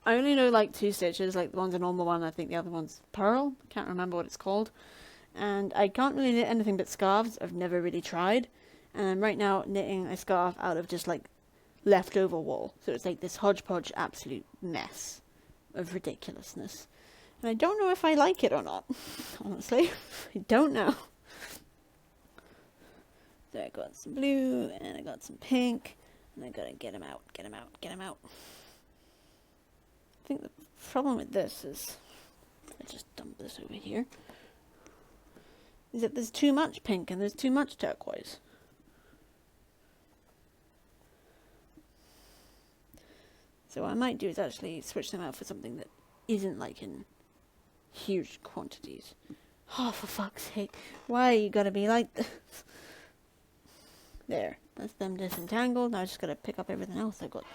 I only know like two stitches, like the one's a normal one, I think the other one's pearl. Can't remember what it's called. And I can't really knit anything but scarves. I've never really tried. And I'm right now knitting a scarf out of just like leftover wool. So it's like this hodgepodge absolute mess of ridiculousness. And I don't know if I like it or not. Honestly, I don't know. So I got some blue and I got some pink. And I gotta get them out, get them out, get them out. I think the problem with this is, I just dump this over here, is that there's too much pink and there's too much turquoise. So what I might do is actually switch them out for something that isn't like in huge quantities. Oh, for fuck's sake, why you gotta be like this? There, that's them disentangled. Now I just gotta pick up everything else I got.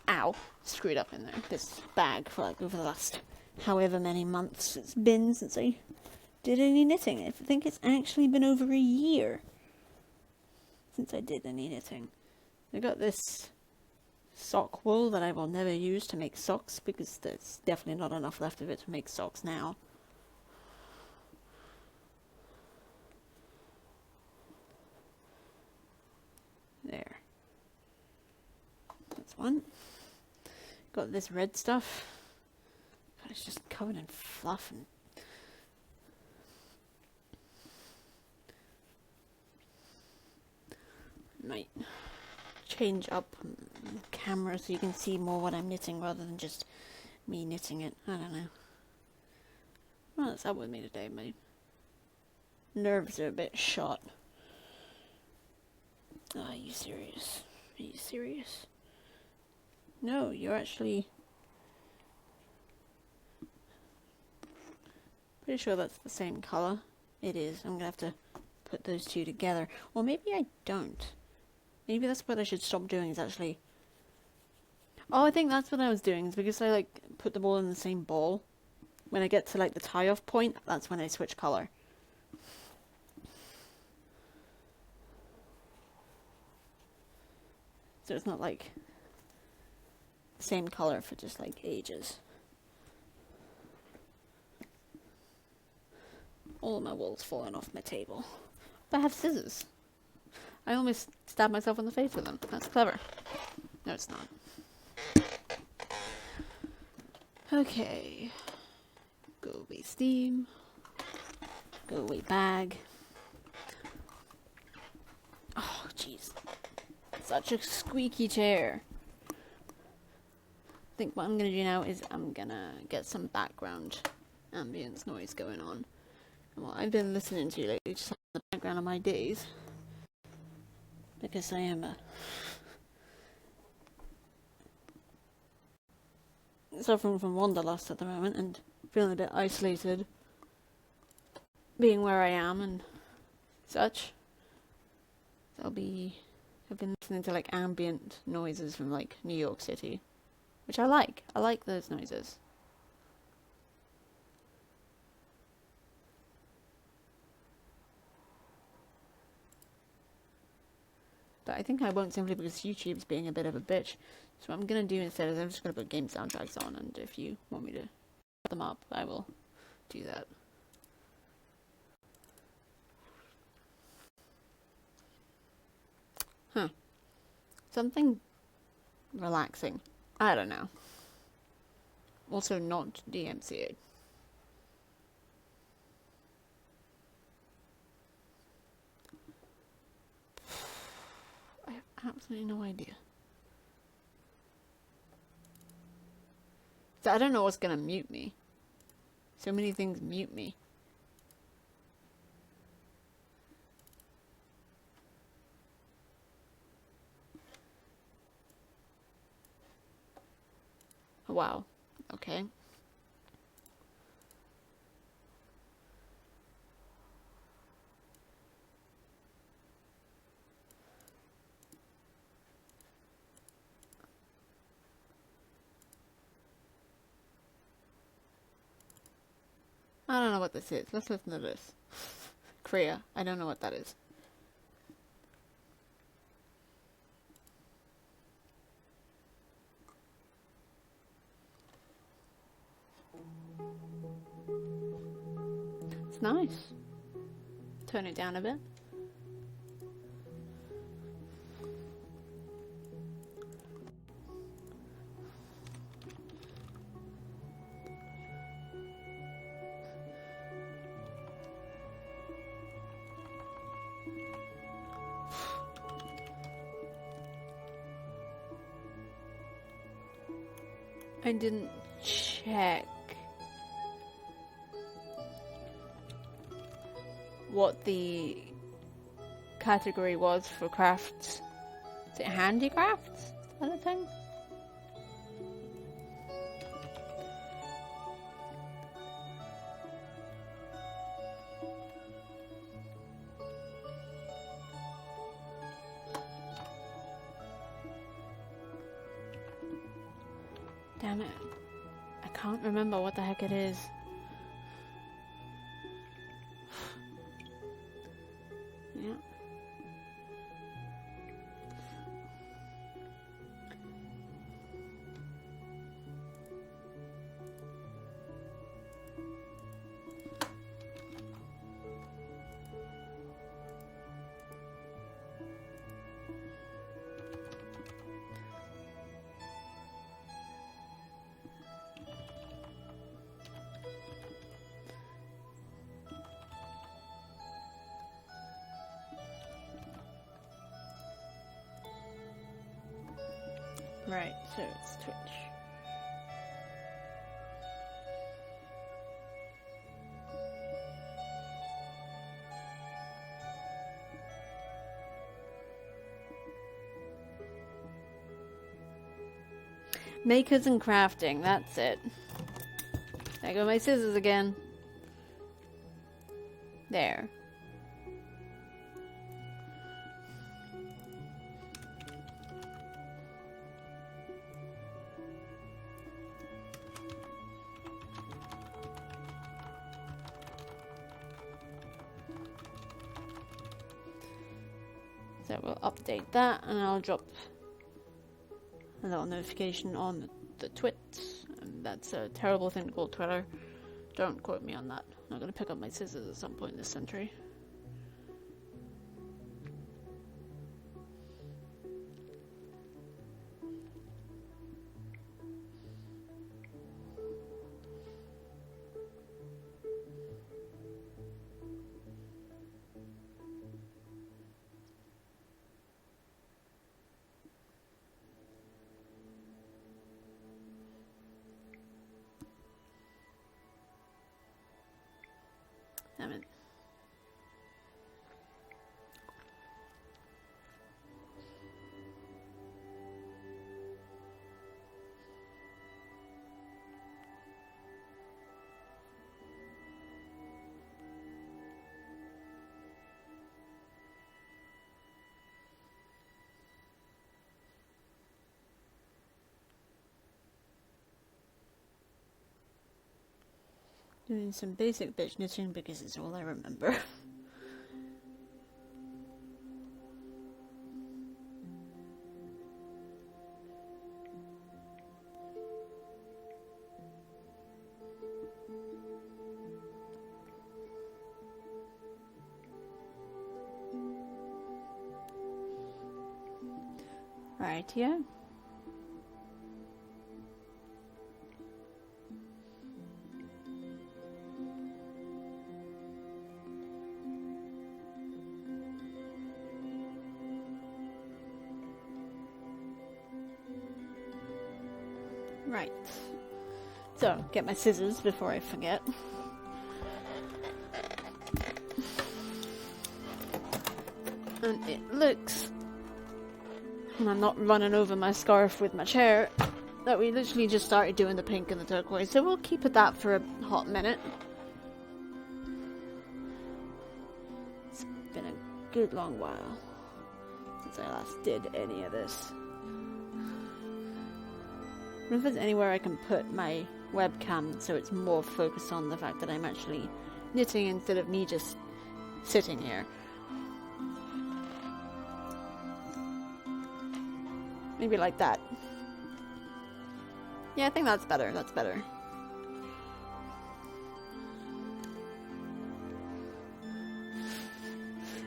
Ow, screwed up in there. This bag for like over the last however many months it's been since I did any knitting. I think it's actually been over a year since I did any knitting. I got this sock wool that I will never use to make socks because there's definitely not enough left of it to make socks now. There. That's one. Got this red stuff. God, it's just covered in fluff and might change up the camera so you can see more what I'm knitting rather than just me knitting it. I don't know. Well, that's up with me today. My nerves are a bit shot. Oh, are you serious? Are you serious? No, you're actually... Pretty sure that's the same colour. It is. I'm gonna have to put those two together. Or maybe I don't. Maybe that's what I should stop doing, is actually... Oh, I think that's what I was doing, is because I like put them all in the same ball. When I get to like the tie-off point, that's when I switch colour. So it's not like the same colour for just like ages. All of my wool's falling off my table. But I have scissors. I almost stabbed myself in the face with them. That's clever. No, it's not. Okay. Go away steam. Go away bag. Oh, jeez. Such a squeaky chair. I think what I'm going to do now is I'm going to get some background ambience noise going on. And what I've been listening to lately, just in the background of my days, because I am suffering from wanderlust at the moment and feeling a bit isolated, being where I am and such. So I've been listening to like ambient noises from like New York City, which I like. I like those noises. But I think I won't, simply because YouTube's being a bit of a bitch. So what I'm going to do instead is I'm just going to put game soundtracks on, and if you want me to put them up, I will do that. Huh. Something relaxing. I don't know. Also not DMCA. I have absolutely no idea. So I don't know what's gonna mute me. So many things mute me. Wow. Okay. I don't know what this is. Let's listen to this. Kriya. I don't know what that is. nice. Turn it down a bit. I didn't check what the category was for crafts. Is it handicrafts? Is that a thing? Damn it. I can't remember what the heck it is. Yeah. Right, so it's Twitch. Makers and crafting, that's it. There go my scissors again. There. So we'll update that and I'll drop a little notification on the twits. And that's a terrible thing to call Twitter. Don't quote me on that. I'm going to pick up my scissors at some point this century. Damn it. Doing some basic bitch knitting because it's all I remember. Right, yeah. Right. So, get my scissors before I forget. And it looks, and I'm not running over my scarf with my chair, that we literally just started doing the pink and the turquoise, so we'll keep at that for a hot minute. It's been a good long while since I last did any of this. I wonder if there's anywhere I can put my webcam so it's more focused on the fact that I'm actually knitting instead of me just sitting here. Maybe like that. Yeah, I think that's better. That's better.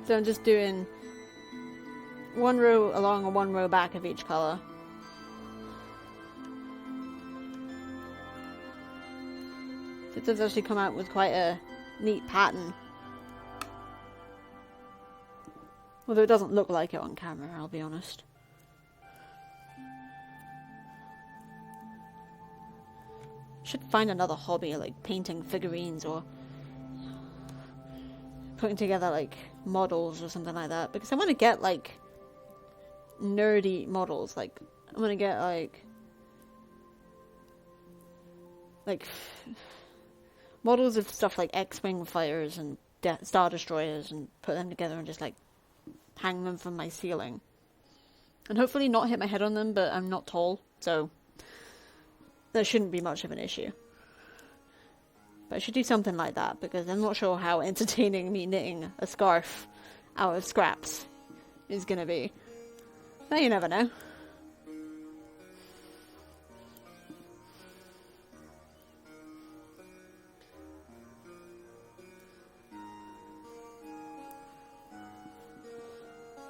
So I'm just doing one row along and one row back of each colour. So it does actually come out with quite a neat pattern. Although it doesn't look like it on camera, I'll be honest. Should find another hobby, like painting figurines or putting together like models or something like that, because I want to get like nerdy models. Like I want to get like models of stuff like X-Wing fighters and Star Destroyers, and put them together and just like hang them from my ceiling. And hopefully not hit my head on them, but I'm not tall, so that shouldn't be much of an issue. But I should do something like that, because I'm not sure how entertaining me knitting a scarf out of scraps is gonna be. Now you never know.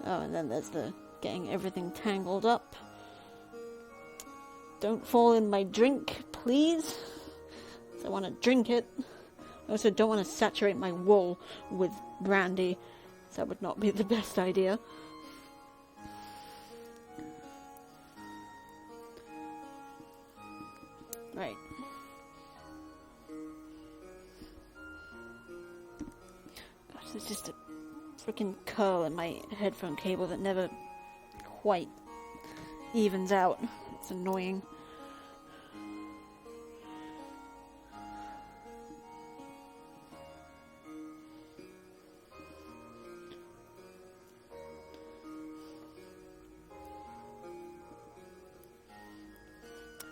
Oh, and then there's the getting everything tangled up. Don't fall in my drink, please. I want to drink it. I also don't want to saturate my wool with brandy. So that would not be the best idea. Right. Gosh, there's just a freaking curl in my headphone cable that never quite evens out. It's annoying.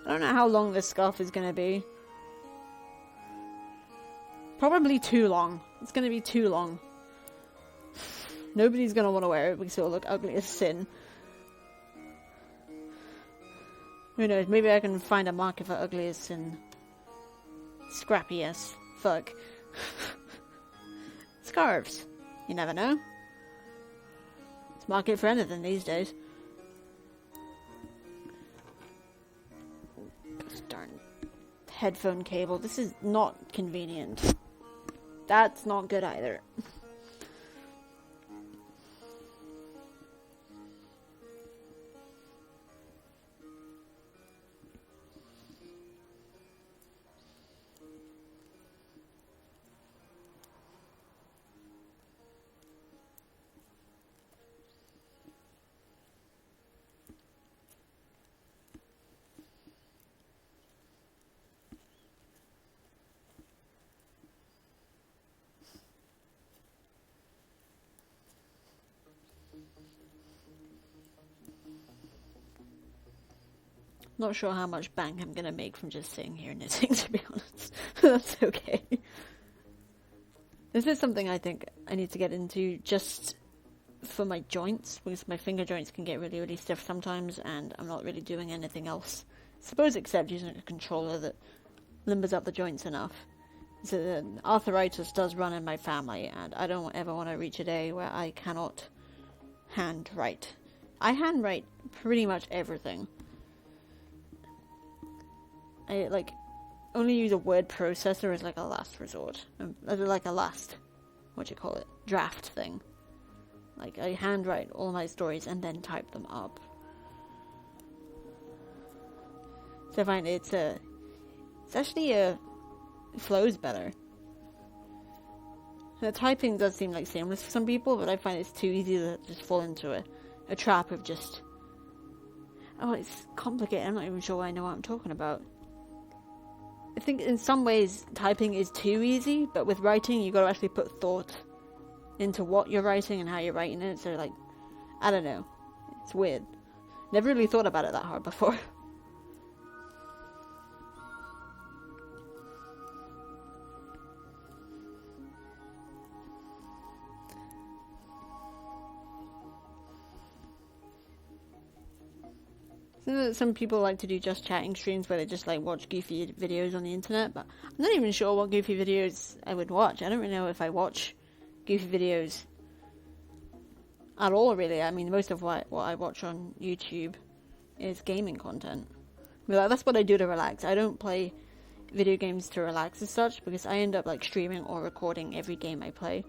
I don't know how long this scarf is going to be. Probably too long. It's going to be too long. Nobody's going to want to wear it because it'll look ugly as sin. Who knows, maybe I can find a market for ugly as sin. Scrappy as fuck. Scarves. You never know. It's market for anything these days. Gosh darn headphone cable. This is not convenient. That's not good either. Not sure how much bank I'm gonna make from just sitting here knitting, to be honest. That's okay. This is something I think I need to get into just for my joints, because my finger joints can get really, really stiff sometimes, and I'm not really doing anything else. I suppose except using a controller that limbers up the joints enough. So the arthritis does run in my family, and I don't ever want to reach a day where I cannot handwrite. I handwrite pretty much everything. I only use a word processor as like a last resort, like a last, draft thing. Like I handwrite all my stories and then type them up. So I find it flows better. The typing does seem like seamless for some people, but I find it's too easy to just fall into a trap of just, oh, it's complicated, I'm not even sure I know what I'm talking about. I think in some ways typing is too easy, but with writing you gotta actually put thought into what you're writing and how you're writing it, so like, I don't know. It's weird. Never really thought about it that hard before. Some people like to do just chatting streams where they just like watch goofy videos on the internet, but I'm not even sure what goofy videos I would watch. I don't really know if I watch goofy videos at all, really. I mean, most of what I watch on YouTube is gaming content. But that's what I do to relax. I don't play video games to relax as such, because I end up like streaming or recording every game I play.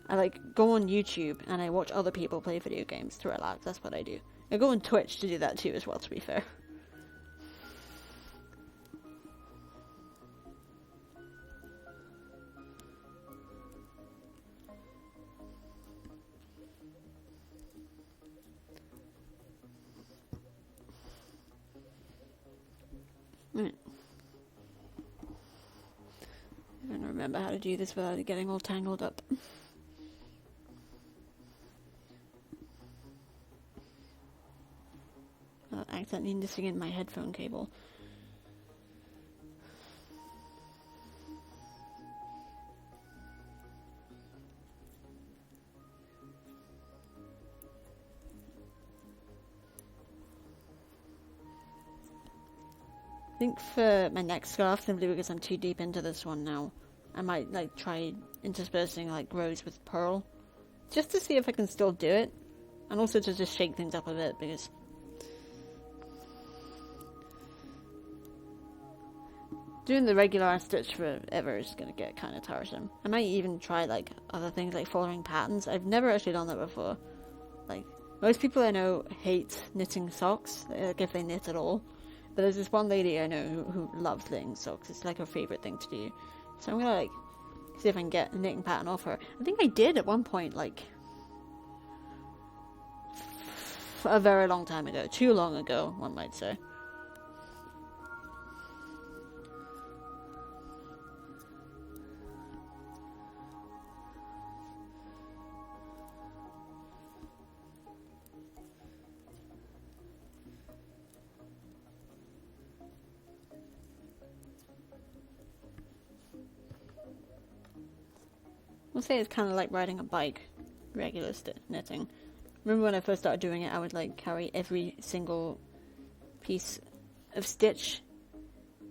I like go on YouTube and I watch other people play video games to relax. That's what I do. I go on Twitch to do that too as well, to be fair. Right. I don't remember how to do this without it getting all tangled up. Accidentally missing in my headphone cable. I think for my next scarf, simply because I'm too deep into this one now, I might like try interspersing like rows with pearl, just to see if I can still do it, and also to just shake things up a bit, because doing the regular stitch forever is gonna get kind of tiresome. I might even try like other things like following patterns. I've never actually done that before. Like most people I know hate knitting socks, like if they knit at all. But there's this one lady I know who loves knitting socks. It's like her favorite thing to do. So I'm gonna like see if I can get a knitting pattern off her. I think I did at one point, like a very long time ago. Too long ago, one might say. I'll say it's kind of like riding a bike, regular knitting. Remember when I first started doing it, I would like carry every single piece of stitch,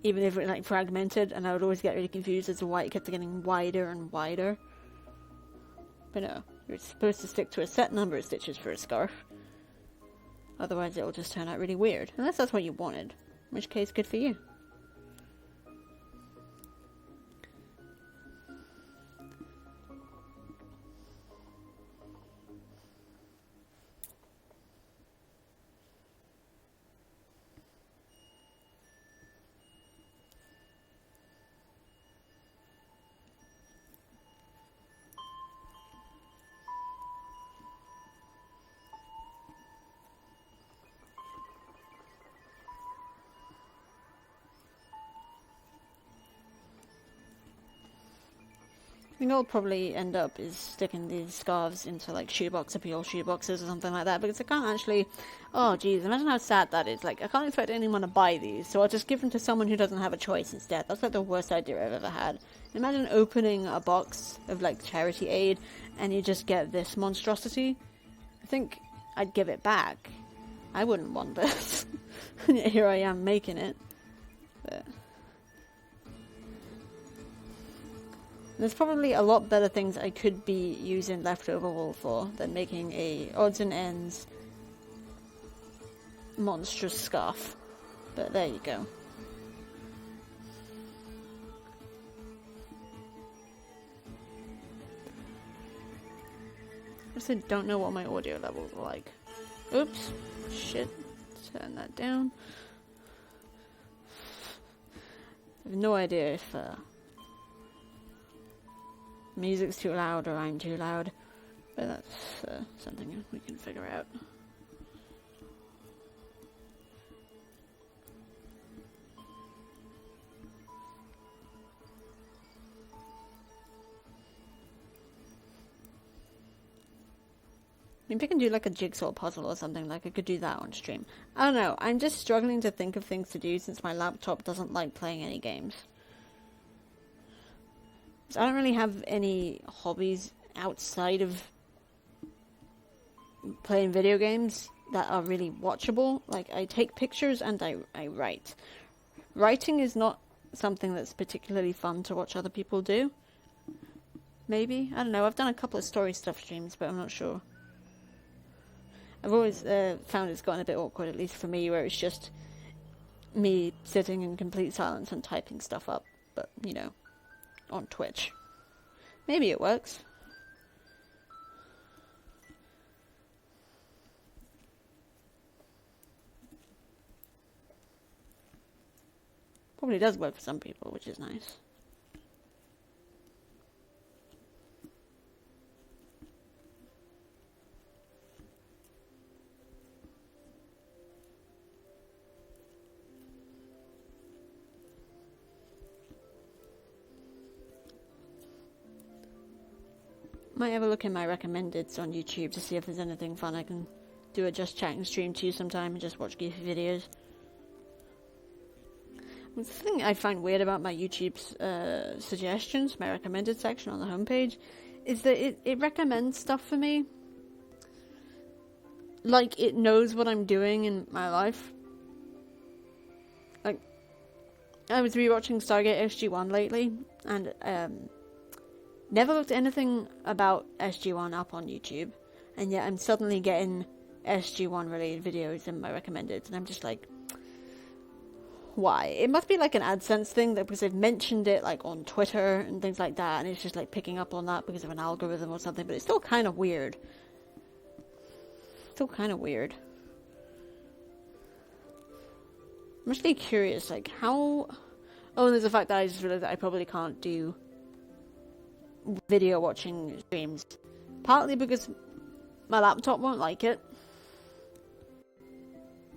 even if it like fragmented, and I would always get really confused as to why it kept getting wider and wider. But no, you're supposed to stick to a set number of stitches for a scarf. Otherwise it'll just turn out really weird, unless that's what you wanted, in which case good for you. I think I'll probably end up is sticking these scarves into like shoebox appeal shoeboxes or something like that, because I can't actually, oh geez, imagine how sad that is. Like I can't expect anyone to buy these, so I'll just give them to someone who doesn't have a choice instead. That's like the worst idea I've ever had. Imagine opening a box of like charity aid and you just get this monstrosity. I think I'd give it back. I wouldn't want this. Here I am making it. But there's probably a lot better things I could be using leftover wool for than making a odds and ends monstrous scarf. But there you go. I also don't know what my audio levels are like. Oops. Shit. Turn that down. I have no idea if music's too loud or I'm too loud, but that's something we can figure out. Maybe I can do like a jigsaw puzzle or something, like I could do that on stream. I don't know, I'm just struggling to think of things to do since my laptop doesn't like playing any games. So I don't really have any hobbies outside of playing video games that are really watchable. Like, I take pictures and I write. Writing is not something that's particularly fun to watch other people do. Maybe? I don't know. I've done a couple of story stuff streams, but I'm not sure. I've always found it's gotten a bit awkward, at least for me, where it's just me sitting in complete silence and typing stuff up, but, you know, on Twitch. Maybe it works. Probably does work for some people, which is nice. Might have a look in my recommendeds on YouTube to see if there's anything fun I can do a Just Chatting stream to sometime and just watch goofy videos. The thing I find weird about my YouTube's suggestions, my recommended section on the homepage, is that it recommends stuff for me. Like, it knows what I'm doing in my life. Like, I was rewatching Stargate SG-1 lately, and never looked anything about SG-1 up on YouTube, and yet I'm suddenly getting SG-1 related videos in my recommended, and I'm just like, why? It must be like an AdSense thing, that because they've mentioned it like on Twitter and things like that, and it's just like picking up on that because of an algorithm or something, but it's still kind of weird. Still kind of weird. I'm actually curious, like, how... Oh, and there's the fact that I just realized that I probably can't do video watching streams. Partly because my laptop won't like it.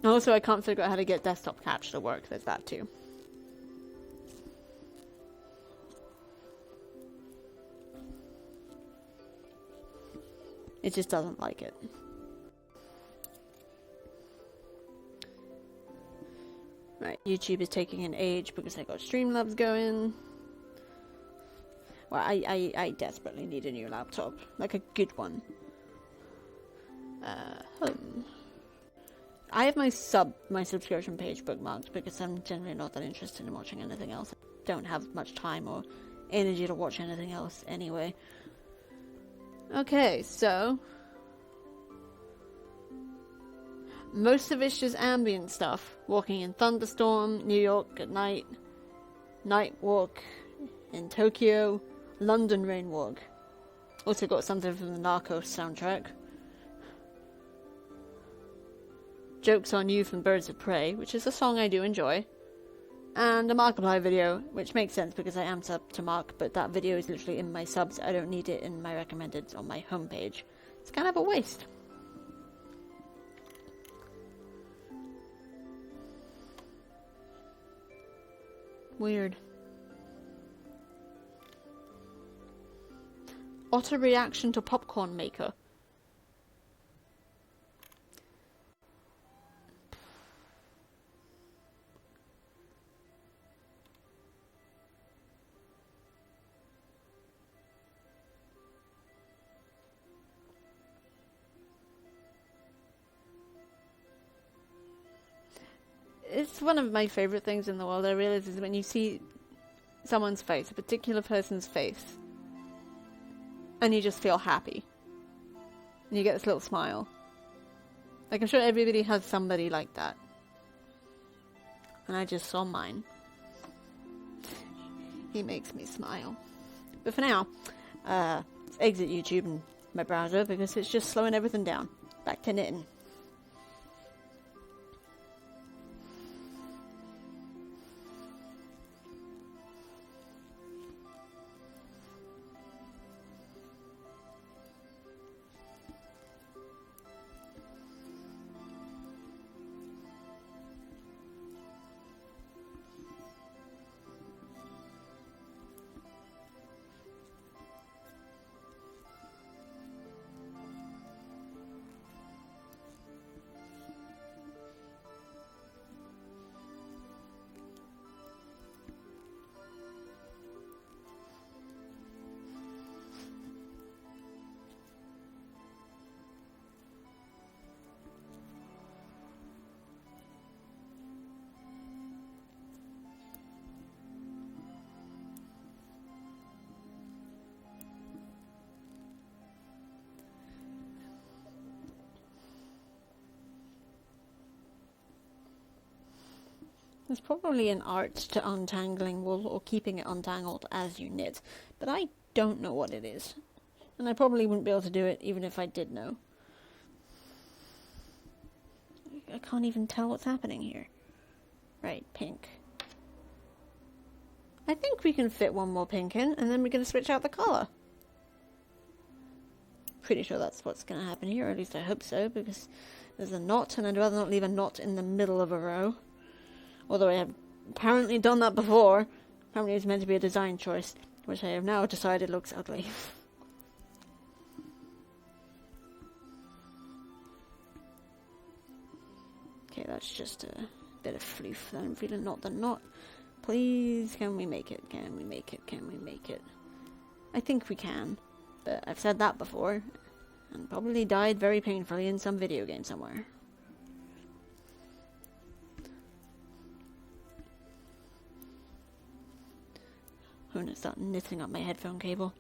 Also, I can't figure out how to get desktop capture to work. There's that too. It just doesn't like it. Right, YouTube is taking an age because I got Streamlabs going. Well, I desperately need a new laptop. Like a good one. Home. I have my subscription page bookmarked because I'm generally not that interested in watching anything else. I don't have much time or energy to watch anything else anyway. Okay, so... most of it's just ambient stuff. Walking in thunderstorm, New York at night, night walk in Tokyo, London rain walk. Also got something from the Narcos soundtrack. Jokes on You from Birds of Prey, which is a song I do enjoy. And a Markiplier video, which makes sense because I am subbed to Mark, but that video is literally in my subs. I don't need it in my recommended on my homepage. It's kind of a waste. Weird. Otter reaction to popcorn maker. It's one of my favorite things in the world, I realize, is when you see someone's face, a particular person's face, and you just feel happy. And you get this little smile. Like, I'm sure everybody has somebody like that. And I just saw mine. He makes me smile. But for now, let's exit YouTube and my browser because it's just slowing everything down. Back to knitting. There's probably an art to untangling wool or keeping it untangled as you knit, but I don't know what it is. And I probably wouldn't be able to do it even if I did know. I can't even tell what's happening here. Right, pink. I think we can fit one more pink in, and then we're going to switch out the colour. Pretty sure that's what's going to happen here, or at least I hope so, because there's a knot, and I'd rather not leave a knot in the middle of a row. Although I have apparently done that before. Apparently it's meant to be a design choice, which I have now decided looks ugly. Okay, that's just a bit of floof. I'm feeling not the knot. Please, can we make it? Can we make it? Can we make it? I think we can, but I've said that before, and probably died very painfully in some video game somewhere. I'm gonna start knitting up my headphone cable.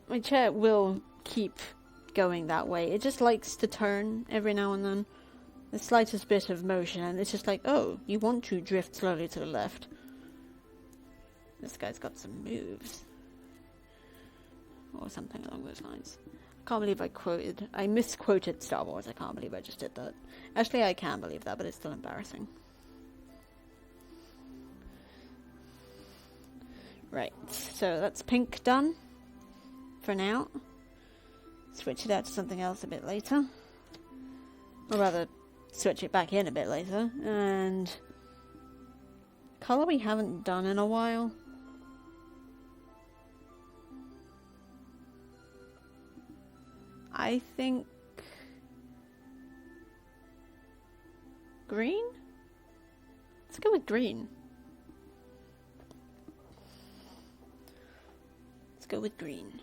My chair will keep going that way. It just likes to turn every now and then. The slightest bit of motion, and it's just like, oh, you want to drift slowly to the left. This guy's got some moves. Or something along those lines. I can't believe I misquoted Star Wars. I can't believe I just did that. Actually, I can believe that, but it's still embarrassing. Right, so that's pink done. For now. Switch it out to something else a bit later. Or rather, switch it back in a bit later. And colour we haven't done in a while. I think green? Let's go with green. Let's go with green.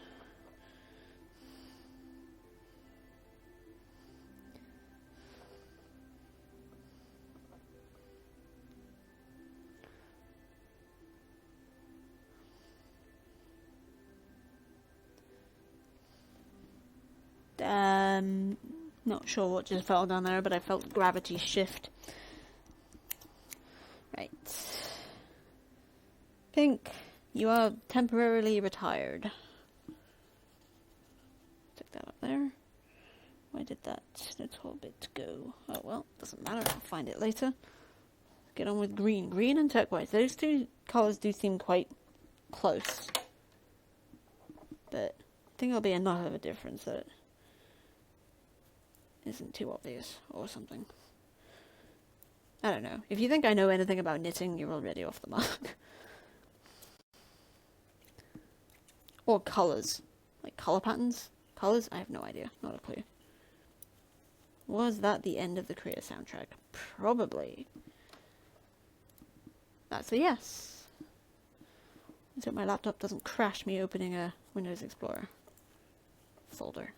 Not sure what just fell down there, but I felt gravity shift. Right. Pink, you are temporarily retired. Take that up there. Where did that little bit go? Oh well, doesn't matter, I'll find it later. Get on with green. Green and turquoise. Those two colours do seem quite close. But I think there'll be enough of a difference that it isn't too obvious or something. I don't know. If you think I know anything about knitting, you're already off the mark. Or colours. Like colour patterns? Colours? I have no idea. Not a clue. Was that the end of the Korea soundtrack? Probably. That's a yes. So my laptop doesn't crash me opening a Windows Explorer folder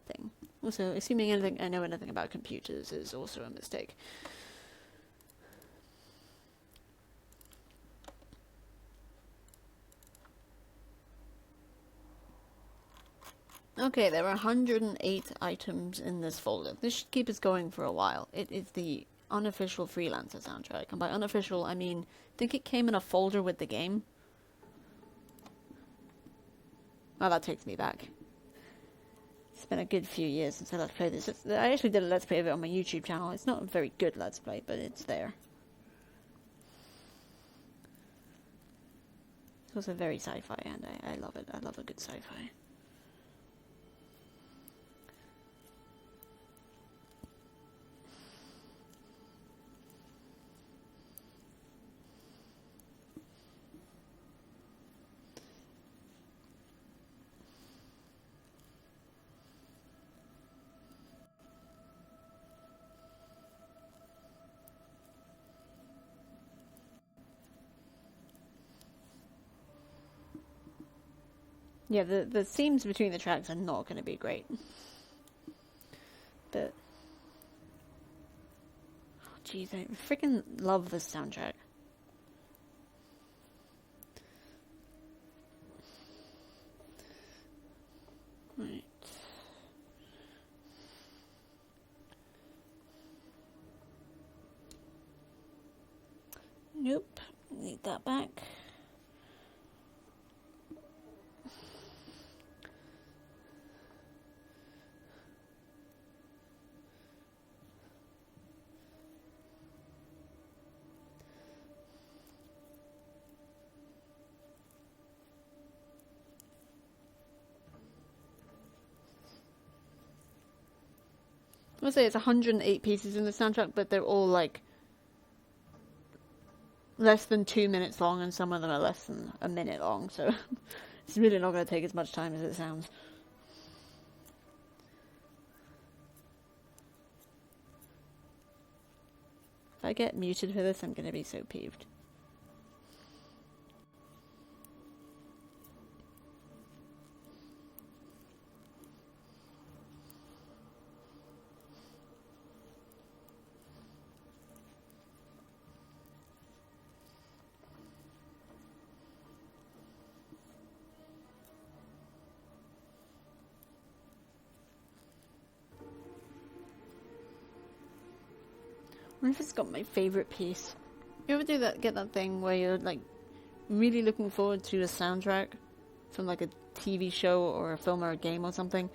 thing. Also, assuming I know anything about computers is also a mistake. Okay, there are 108 items in this folder. This should keep us going for a while. It is the unofficial Freelancer soundtrack. And by unofficial, I mean, I think it came in a folder with the game. Well, that takes me back. It's been a good few years since I Let's Played this. I actually did a Let's Play of it on my YouTube channel. It's not a very good Let's Play, but it's there. It's also very sci-fi, and I love it. I love a good sci-fi. Yeah, the seams between the tracks are not going to be great. bit. Oh, jeez, I freaking love this soundtrack. Right. Nope. Need that back. I would say it's 108 pieces in the soundtrack, but they're all like less than 2 minutes long, and some of them are less than a minute long, so it's really not going to take as much time as it sounds. If I get muted for this, I'm going to be so peeved. I wonder if it's got my favorite piece. You ever do that? Get that thing where you're like really looking forward to a soundtrack from like a TV show or a film or a game or something,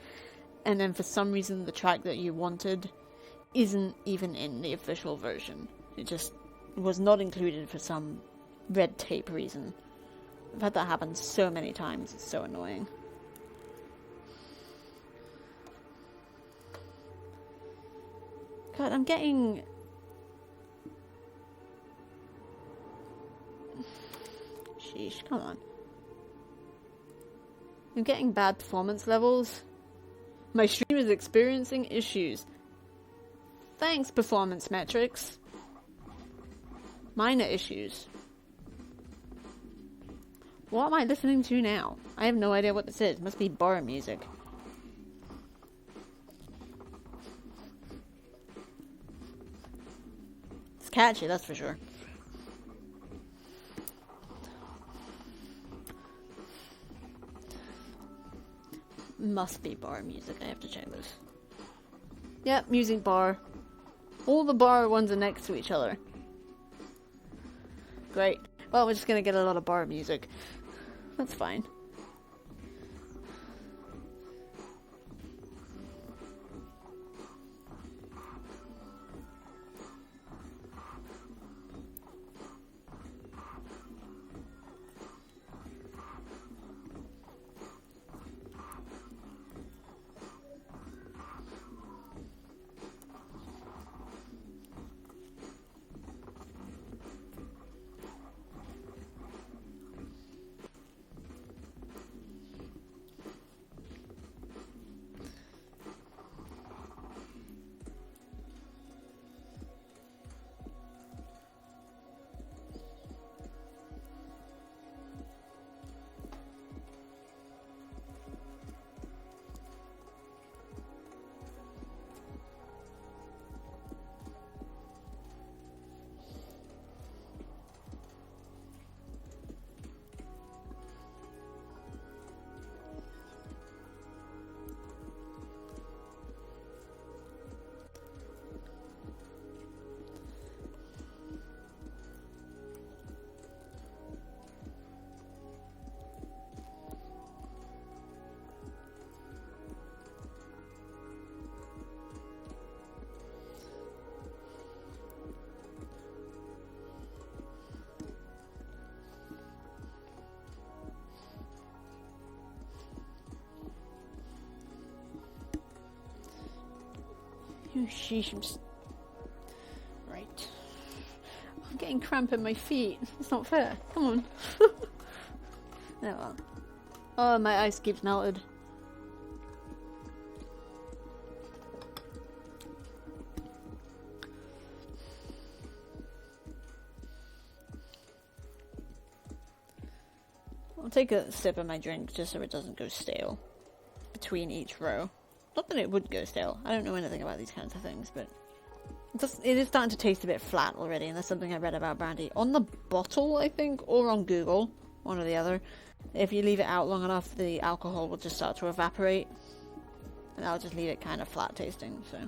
and then for some reason the track that you wanted isn't even in the official version. It just was not included for some red tape reason. I've had that happen so many times. It's so annoying. God, I'm getting... Sheesh, come on. I'm getting bad performance levels. My stream is experiencing issues. Thanks, performance metrics. Minor issues. What am I listening to now? I have no idea what this is. It must be bar music. It's catchy, that's for sure. Must be bar music. I have to check this. Yep, music bar. All the bar ones are next to each other. Great. Well, we're just gonna get a lot of bar music. That's fine. Oh, sheesh, Right. I'm getting cramp in my feet. It's not fair. Come on. There, well. Oh, my ice cube's melted. I'll take a sip of my drink just so it doesn't go stale between each row. Not that it would go stale. I don't know anything about these kinds of things, but it is starting to taste a bit flat already, and that's something I read about brandy. On the bottle, I think, or on Google, one or the other, if you leave it out long enough, the alcohol will just start to evaporate, and that'll just leave it kind of flat tasting, so...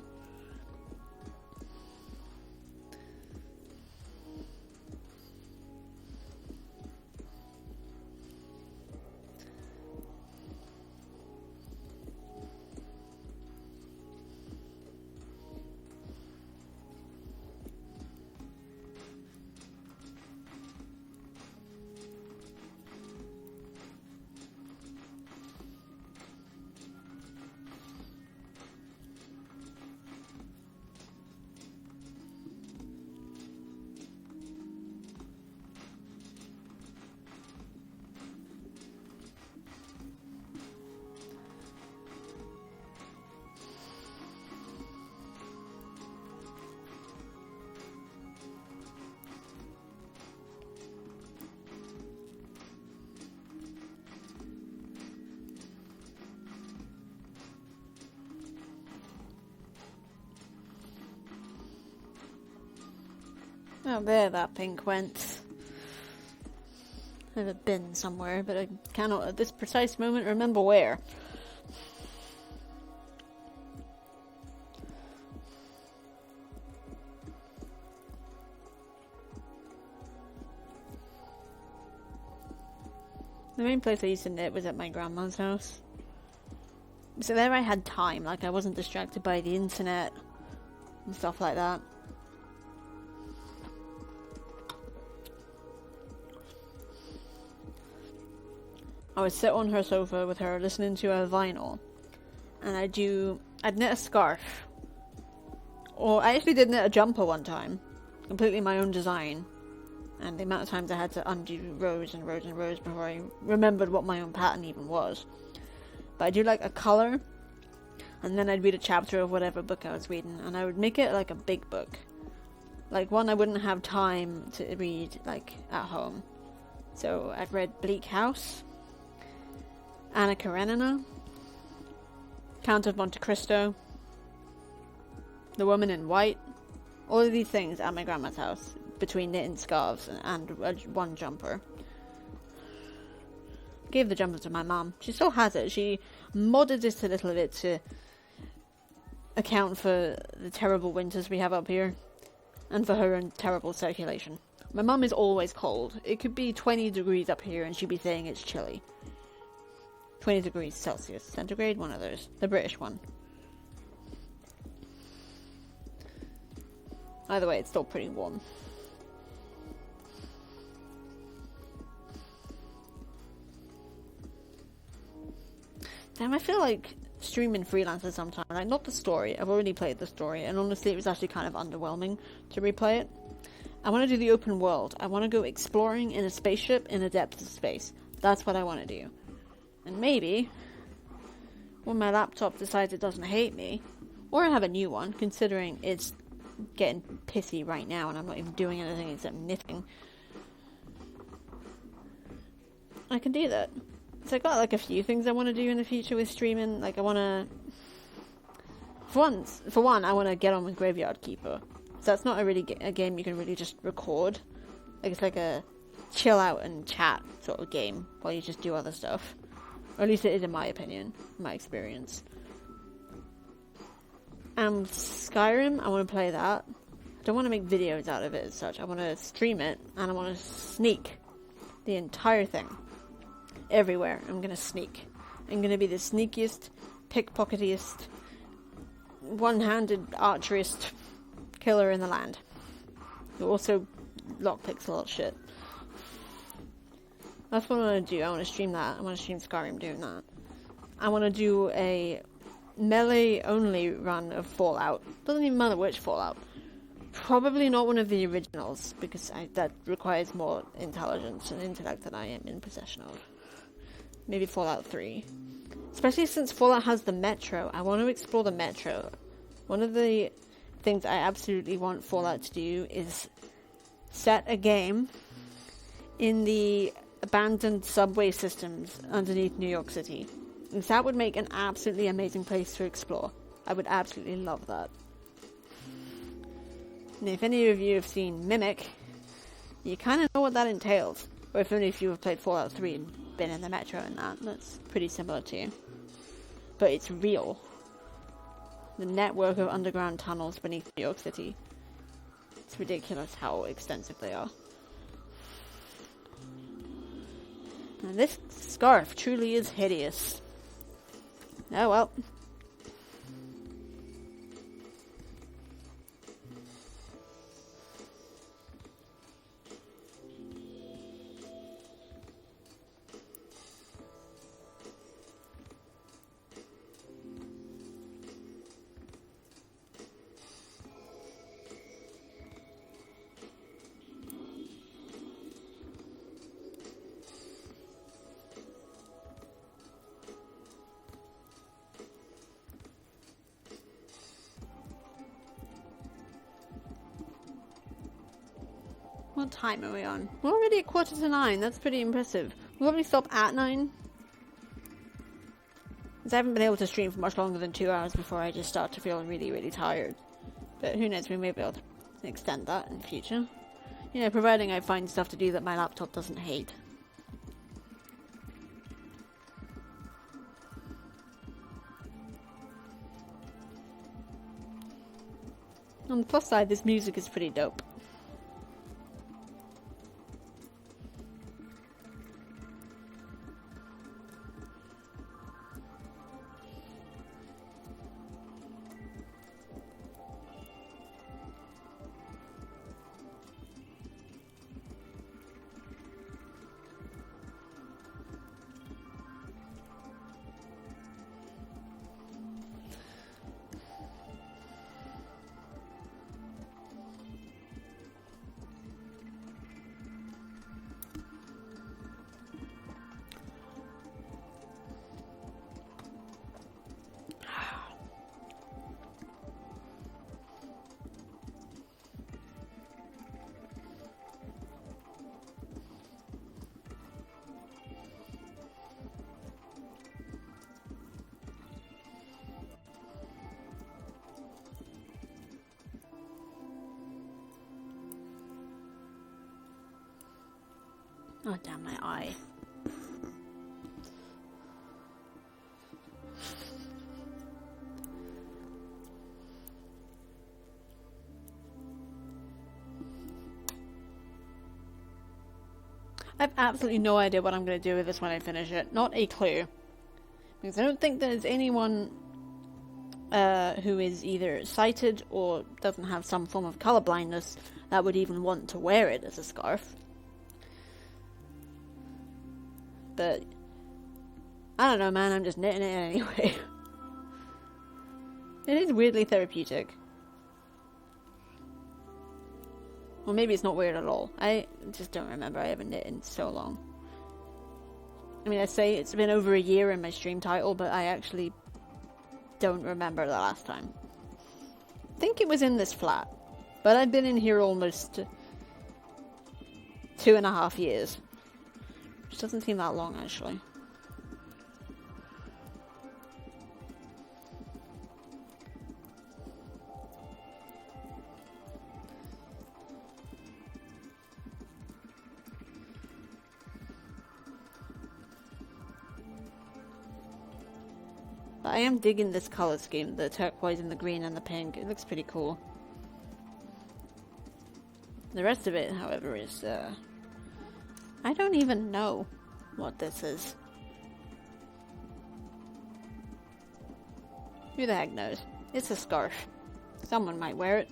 Oh, there that pink went. I have a bin somewhere, but I cannot at this precise moment remember where. The main place I used to knit was at my grandma's house. So there I had time, like I wasn't distracted by the internet and stuff like that. I would sit on her sofa with her listening to a vinyl, and I'd knit a scarf. Or I actually did knit a jumper one time, completely my own design, and the amount of times I had to undo rows and rows and rows before I remembered what my own pattern even was. But I'd do like a colour, and then I'd read a chapter of whatever book I was reading, and I would make it like a big book. Like one I wouldn't have time to read like at home. So I've read Bleak House, Anna Karenina, Count of Monte Cristo, The Woman in White, all of these things at my grandma's house, between knitting scarves and one jumper. Gave the jumper to my mum. She still has it. She modded just a little bit to account for the terrible winters we have up here, and for her own terrible circulation. My mum is always cold. It could be 20 degrees up here and she'd be saying it's chilly. 20 degrees Celsius. Centigrade? One of those. The British one. Either way, it's still pretty warm. Damn, I feel like streaming Freelancer sometimes. Like, not the story. I've already played the story, and honestly, it was actually kind of underwhelming to replay it. I want to do the open world. I want to go exploring in a spaceship in the depths of space. That's what I want to do. And maybe, when my laptop decides it doesn't hate me, or I have a new one, considering it's getting pissy right now and I'm not even doing anything except knitting, I can do that. So I got like a few things I want to do in the future with streaming. Like I want to, for one, I want to get on with Graveyard Keeper. So that's not a game you can really just record. Like it's like a chill out and chat sort of game while you just do other stuff. Or at least it is in my opinion, my experience. Skyrim, I want to play that. I don't want to make videos out of it as such. I want to stream it, and I want to sneak the entire thing. Everywhere, I'm going to sneak. I'm going to be the sneakiest, pickpocketiest, one-handed archerist killer in the land. Who also lockpicks a lot of shit. That's what I want to do. I want to stream that. I want to stream Skyrim doing that. I want to do a melee-only run of Fallout. Doesn't even matter which Fallout. Probably not one of the originals, because that requires more intelligence and intellect than I am in possession of. Maybe Fallout 3. Especially since Fallout has the Metro. I want to explore the Metro. One of the things I absolutely want Fallout to do is set a game in the abandoned subway systems underneath New York City. That would make an absolutely amazing place to explore. I would absolutely love that. And if any of you have seen Mimic, you kind of know what that entails. Or if only if you have played Fallout 3 and been in the metro and that's pretty similar to you. But it's real. The network of underground tunnels beneath New York City. It's ridiculous how extensive they are. And this scarf truly is hideous. Oh well. What time are we on? We're already at 9:15. That's pretty impressive. We'll probably stop at 9. Because I haven't been able to stream for much longer than 2 hours before I just start to feel really, really tired. But who knows, we may be able to extend that in the future. You know, providing I find stuff to do that my laptop doesn't hate. On the plus side, this music is pretty dope. Oh, damn my eye. I have absolutely no idea what I'm going to do with this when I finish it. Not a clue. Because I don't think there's anyone who is either sighted or doesn't have some form of color blindness that would even want to wear it as a scarf. But I don't know, man, I'm just knitting it anyway. It is weirdly therapeutic. Or maybe it's not weird at all. I just don't remember. I haven't knit in so long. I mean, I say it's been over a year in my stream title, but I actually don't remember the last time. I think it was in this flat. But I've been in here almost 2.5 years. Which doesn't seem that long, actually. But I am digging this color scheme, the turquoise and the green and the pink. It looks pretty cool. The rest of it, however, is, I don't even know what this is. Who the heck knows? It's a scarf. Someone might wear it.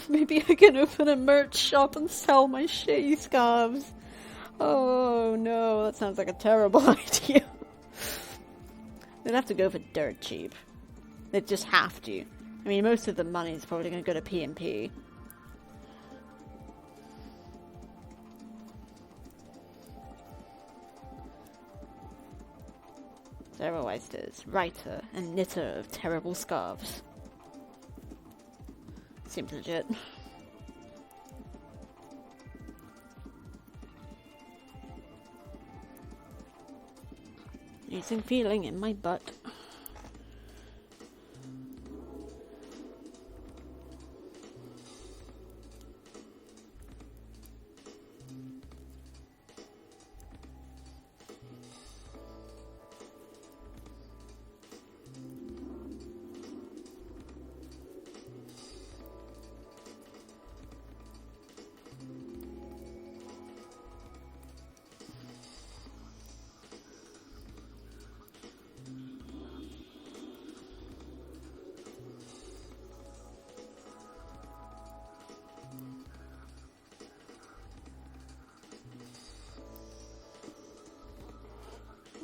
Maybe I can open a merch shop and sell my shitty scarves. Oh no, that sounds like a terrible idea. They'd have to go for dirt cheap. They'd just have to. I mean, most of the money is probably going to go to P&P. Sarah Weister is writer and knitter of terrible scarves. Seems legit. Amazing feeling in my butt.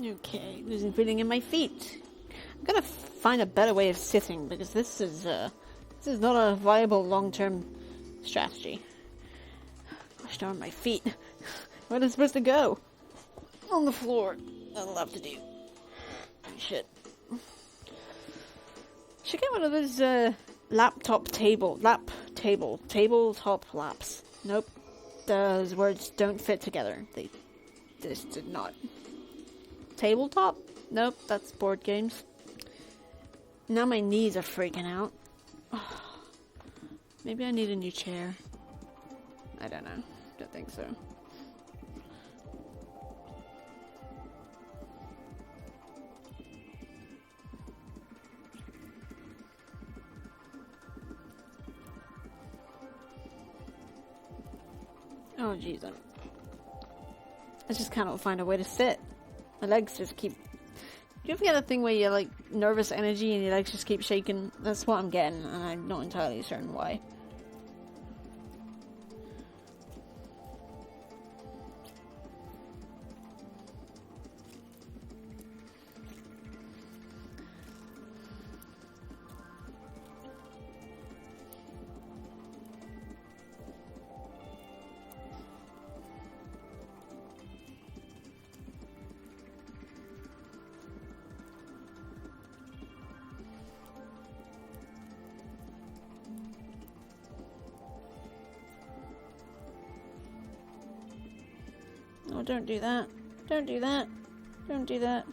Okay, losing feeling in my feet. I'm gonna find a better way of sitting because this is not a viable long-term strategy. Gosh darn my feet. Where are they supposed to go? On the floor. That'll have to do. Shit. Should get one of those tabletop laps. Nope. Those words don't fit together. They just did not. Tabletop? Nope, that's board games. Now my knees are freaking out. Oh, maybe I need a new chair. I don't know. Don't think so. Oh jeez, I just cannot find a way to sit. My legs just keep... Do you ever get a thing where you're like nervous energy and your legs just keep shaking? That's what I'm getting, and I'm not entirely certain why. Oh, don't do that. Don't do that. Don't do that.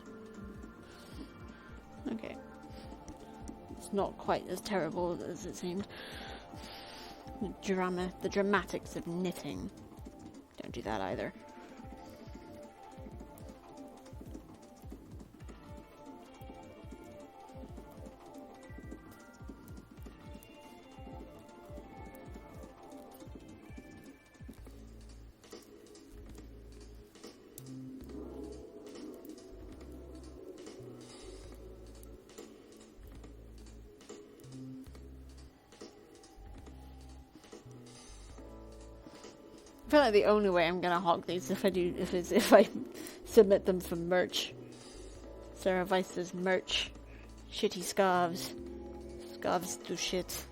Okay. It's not quite as terrible as it seemed. The dramatics of knitting. Don't do that either. I feel like the only way I'm gonna hawk these if I submit them for merch. Sarah Weiss's merch. Shitty scarves. Scarves do shit.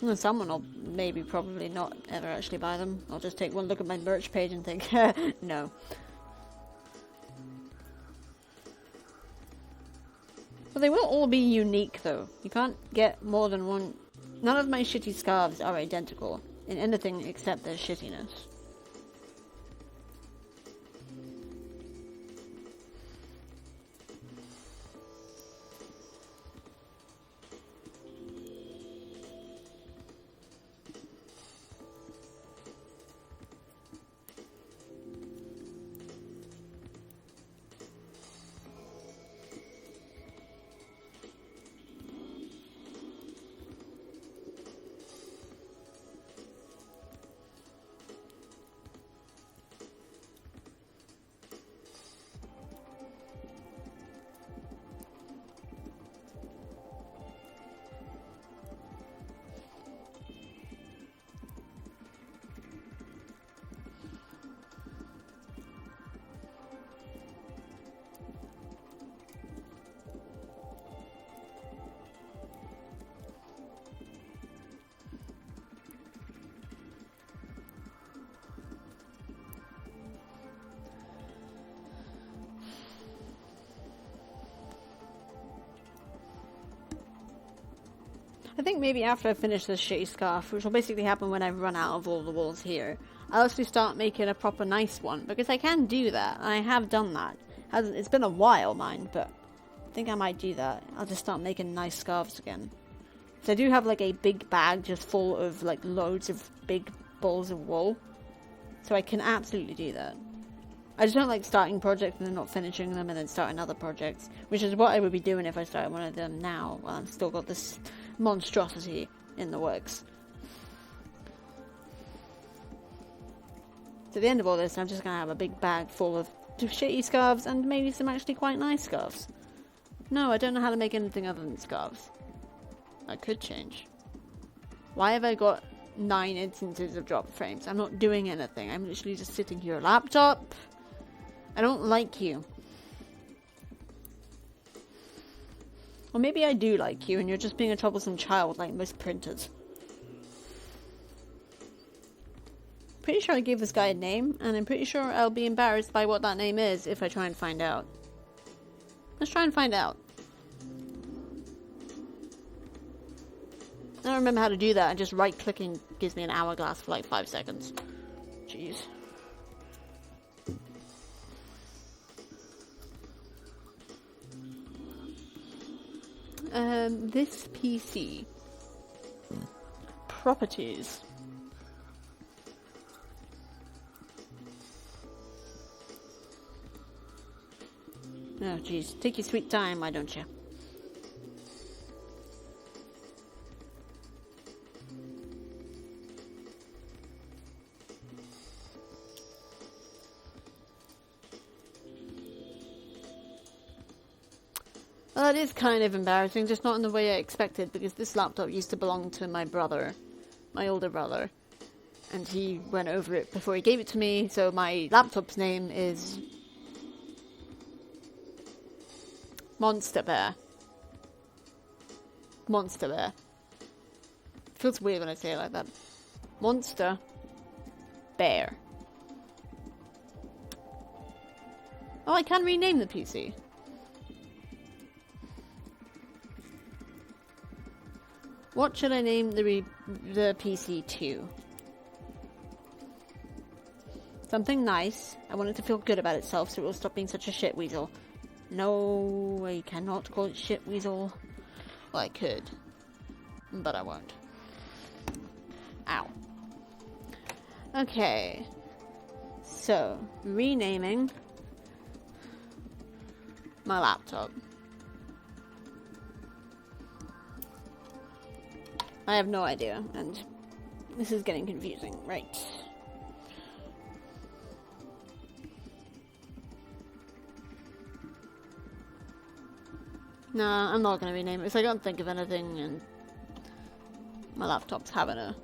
And someone will maybe probably not ever actually buy them. I'll just take one look at my merch page and think, no. But they will all be unique though. You can't get more than one. None of my shitty scarves are identical in anything except their shittiness. I think maybe after I finish this shitty scarf, which will basically happen when I run out of all the walls here, I'll actually start making a proper nice one, because I can do that. I have done that. It's been a while, mind, but I think I might do that. I'll just start making nice scarves again. So I do have like a big bag just full of like loads of big balls of wool. So I can absolutely do that. I just don't like starting projects and then not finishing them and then starting other projects, which is what I would be doing if I started one of them now while I've still got this monstrosity in the works. So at the end of all this, I'm just going to have a big bag full of shitty scarves and maybe some actually quite nice scarves. No, I don't know how to make anything other than scarves. I could change. Why have I got 9 instances of drop frames? I'm not doing anything. I'm literally just sitting here. Laptop, I don't like you. Or maybe I do like you and you're just being a troublesome child like most printers. Pretty sure I gave this guy a name, and I'm pretty sure I'll be embarrassed by what that name is if I try and find out. Let's try and find out. I don't remember how to do that, and just right-clicking gives me an hourglass for like 5 seconds. Jeez. This PC. Properties. Oh, jeez. Take your sweet time, why don't you? Well, that is kind of embarrassing, just not in the way I expected, because this laptop used to belong to my brother, my older brother, and he went over it before he gave it to me, so my laptop's name is Monster Bear. Monster Bear. Feels weird when I say it like that. Monster Bear. Oh, I can rename the PC. What should I name the PC to? Something nice. I want it to feel good about itself so it will stop being such a shit weasel. No, I cannot call it shit weasel. Well, I could, but I won't. Ow. Okay. So, renaming my laptop. I have no idea, and this is getting confusing, right? Nah, I'm not gonna rename it because I can't think of anything, and my laptop's having an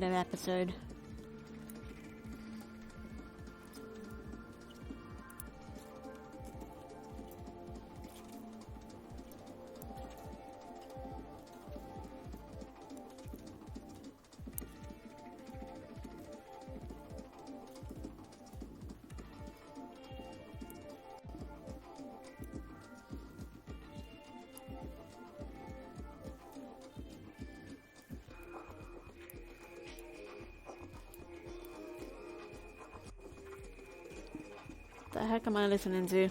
episode. The heck am I listening to?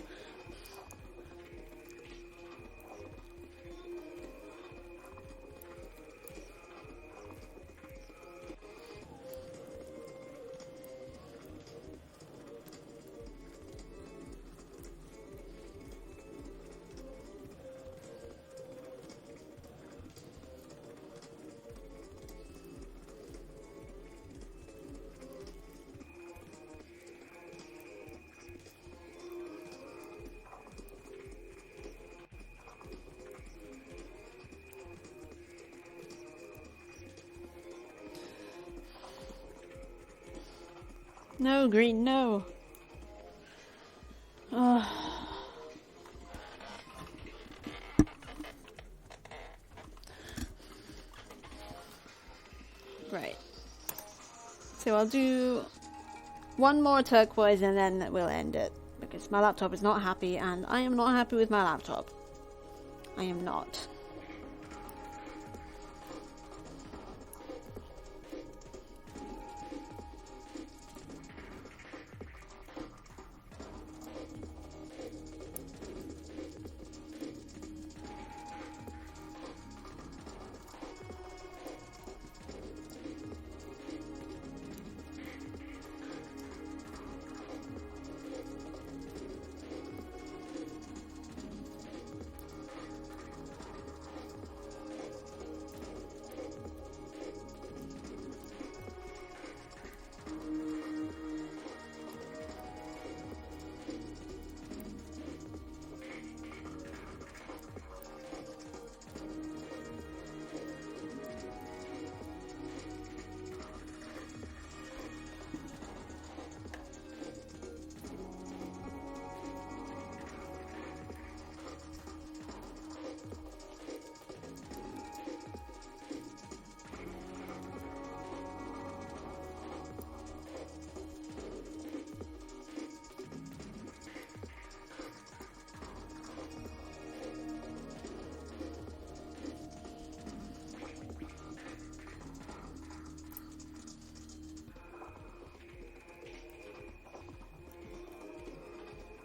No, green, no. Right. So I'll do one more turquoise and then we'll end it. Because my laptop is not happy and I am not happy with my laptop. I am not.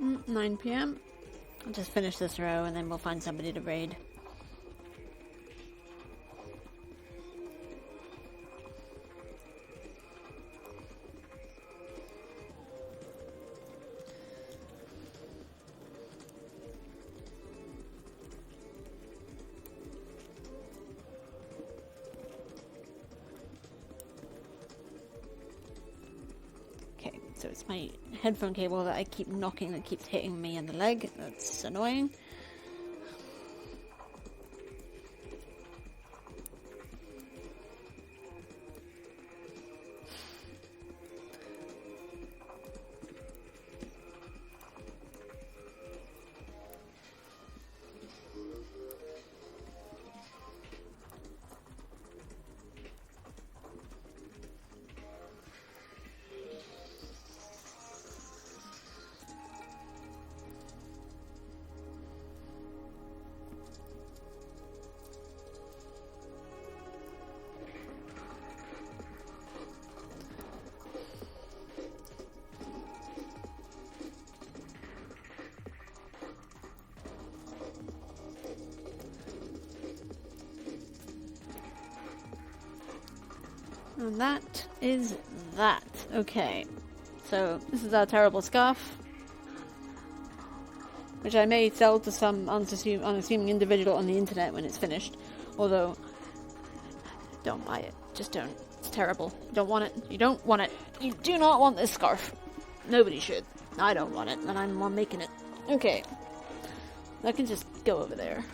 9 p.m. I'll just finish this row and then we'll find somebody to raid. Okay, so it's my headphone cable that I keep knocking that keeps hitting me in the leg. That's annoying. And that is that. Okay. So, this is our terrible scarf. Which I may sell to some unassuming individual on the internet when it's finished. Although, don't buy it. Just don't. It's terrible. You don't want it. You don't want it. You do not want this scarf. Nobody should. I don't want it, and I'm the one making it. Okay. I can just go over there.